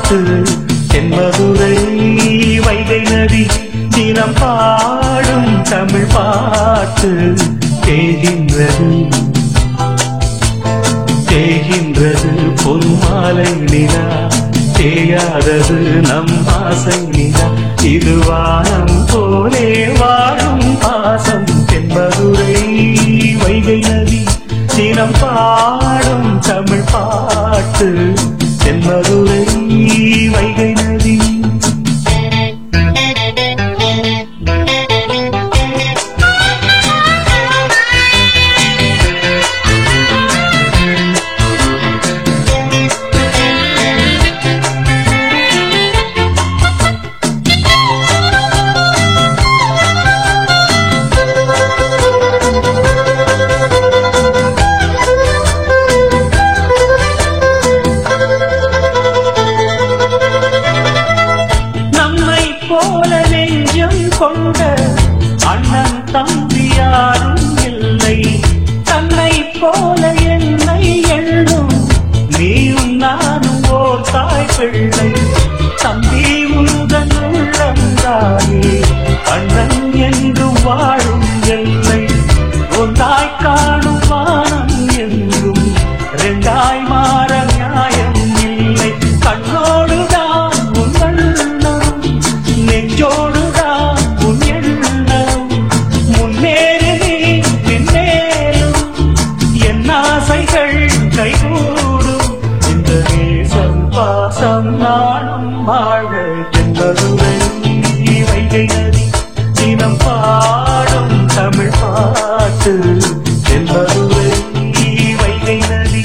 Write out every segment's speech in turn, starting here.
பாட்டு தென்மதுரை வைகை நதி தினம் பாடும் தமிழ் பாட்டு தேகின்றது தேகின்றது பொன்மாலை நிலா தேயாதது நம் ஆசை நிலா இது வானம் போலே வாழும் பாசம் தென்மதுரை வைகை நதி தினம் பாடும் தமிழ் பாட்டு தென்மதுரை வைகை நதி கொண்ட அண்ணன் தம்பி யாரும் இல்லை தன்னை போல என்னை எண்ணும் நீயும் நானும் ஓர் தாய் பிள்ளை தம்பி உந்தன் உள்ளந்தாயே அண்ணன் என்றும் வாழும் எல்லை ஒன்றாய் காணும் வானம் என்றும் இரண்டாய் மாற நியாயம் இல்லை கண்ணோடுதான் உன் வண்ணம் நெஞ்சோடு நானும் வாழ தென்மதுரை வைகை நதி தினம் பாடும் தமிழ் பாட்டு தென்மதுரை வைகை நதி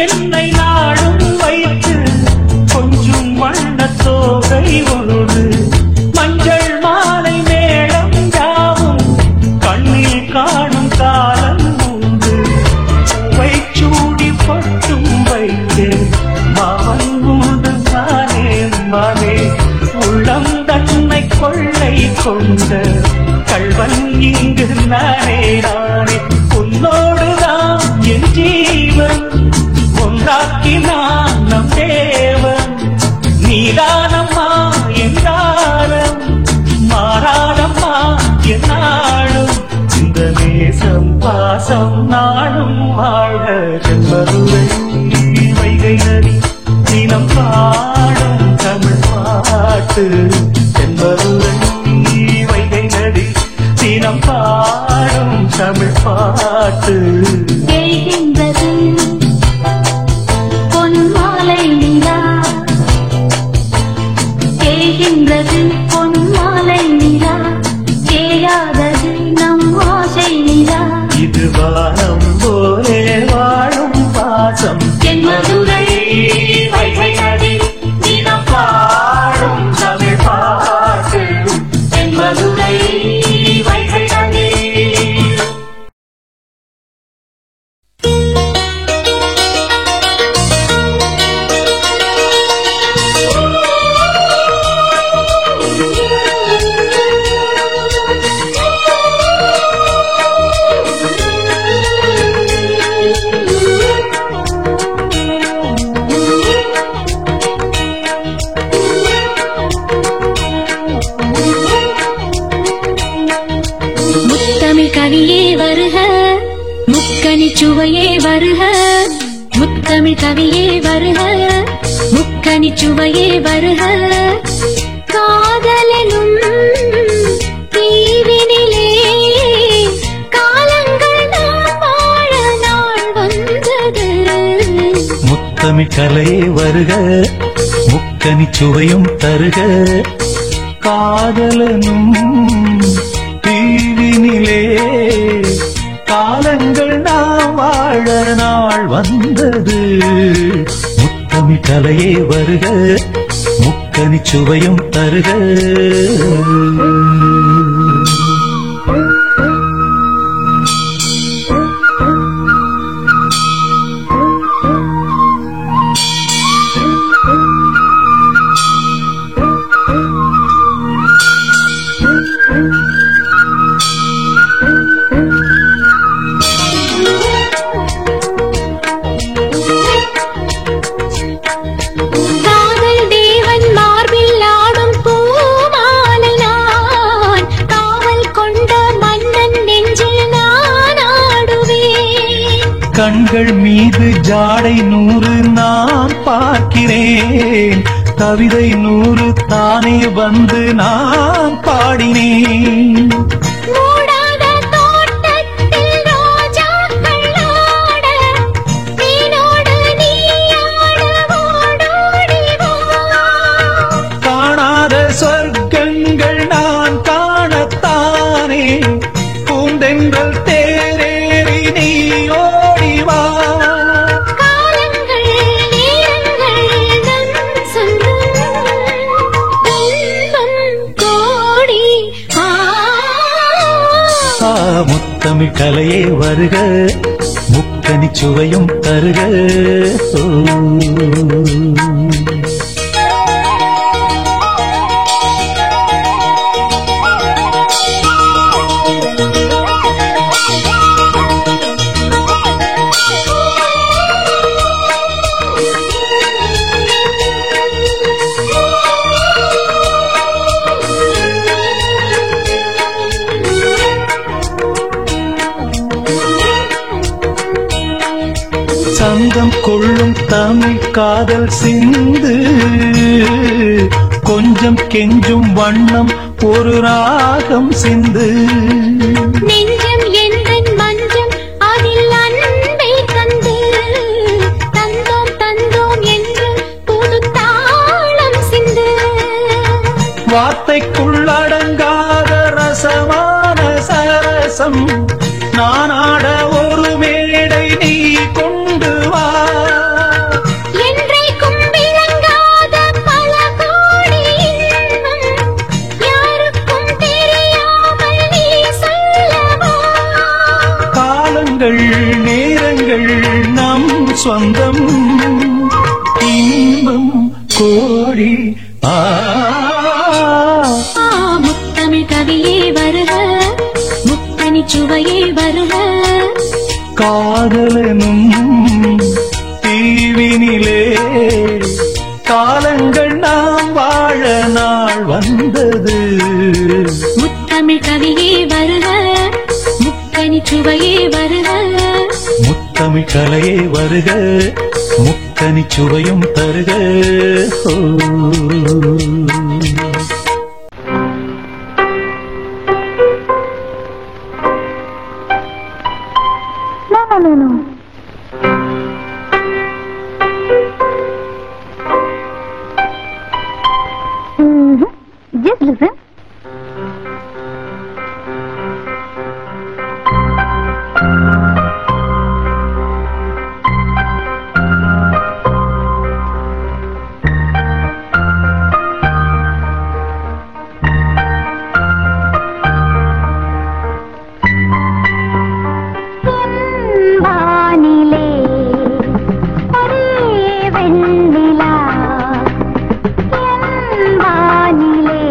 என்னை நாடும் வைத்து கொஞ்சம் வண்ணத்தோகை ஒன்று மஞ்சள் மாலை மேடம் யாவும் கண்ணில் காணும் காலம் உண்டு வைச்சூடி பட்டும் வைத்து மாவன் உண்டு தானே மானே உள்ளம் தன்னை கொள்ளை கொண்ட கள்வன் இங்கு நானே நானே உன்னோடுதான் என் ஜீவன் ஒன்றாக்கினான் நம் தேவன் நீதானம்மா என்றாரம் மாறாதம்மா என்னாலும் இந்த நேசம் பாசம் நாடும் வாழ தென்மதுரை வைகை நதி தினம் பாடும் தமிழ் பாட்டு தென்மதுரை வைகை நதி தினம் பாடும் தமிழ் பாட்டு பொன்மாலை நிலா தேயாதது நம் ஆசை நிலா இது வானம் போலே வாழும் பாசம் தென்மதுரை வைகை நதி தினம் பாடும் தமிழ் பாட்டு தென்மதுரை வைகை நதி கவியே வருக முக்கனி சுவையே வருக முத்தமிழ் கவியே வருக முக்கனி சுவையே வருக காதலனும் தீவினிலே காலங்கள் நாம் வாழ நாள் வந்தது முத்தமிழ் கலையே வருக முக்கனி சுவையும் தருக காதலனும் தீவினிலே காலங்கள் நாம் வாழ நாள் வந்தது. முத்தமிழ் கலையே வருக, முக்கனி சுவையும் தருக. கண்கள் மீது ஜாடை 100 நான் பார்க்கிறேன். கவிதை 100 தானே வந்து நான் பாடினேன். காணாத சொர்க்கங்கள் நான் காணத்தானே பூந்தென்றல் தேரேறி நீயோ முத்தமிழ் கலையே வருக, முக்கனி சுவையும் தருக. சங்கம் கொள்ளும் தமிழ் காதல் சிந்து, கொஞ்சம் கெஞ்சும் வண்ணம் ஒரு ராகம் சிந்து. நெஞ்சம் எந்தன் மஞ்சம் அதில் அன்பை தந்து, தந்தோம் தந்தோம் என்று புது தாளம் சிந்து. வார்த்தைக்குள்ளடங்காத ரசமான சரசம் நான் ஆட ஒரு மேடை நீ கொண்டு வா. என்றைக்கும் விளங்காத பல கோடி இன்பம் யாருக்கும் தெரியாமல் நீ சொல்லவா. காலங்கள் நேரங்கள் நம் சொந்தம், இன்பம் கோடி. முத்தமிழ் கவியே வருக, முக்கனி சுவையே வருக. காதலனும் தீவினிலே காலங்கள் நாம் வாழ நாள் வந்தது. முத்தமிழ் கவியே வருக, முக்கனி சுவையே வருக. முத்தமிழ் கலையே வருக, முக்கனி சுவையும் தருக. No. Just listen. வெண்ணிலா என் வானிலே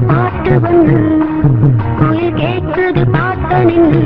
பாட்டு வந்து குயில் கேட்குது பாட்டு நின்று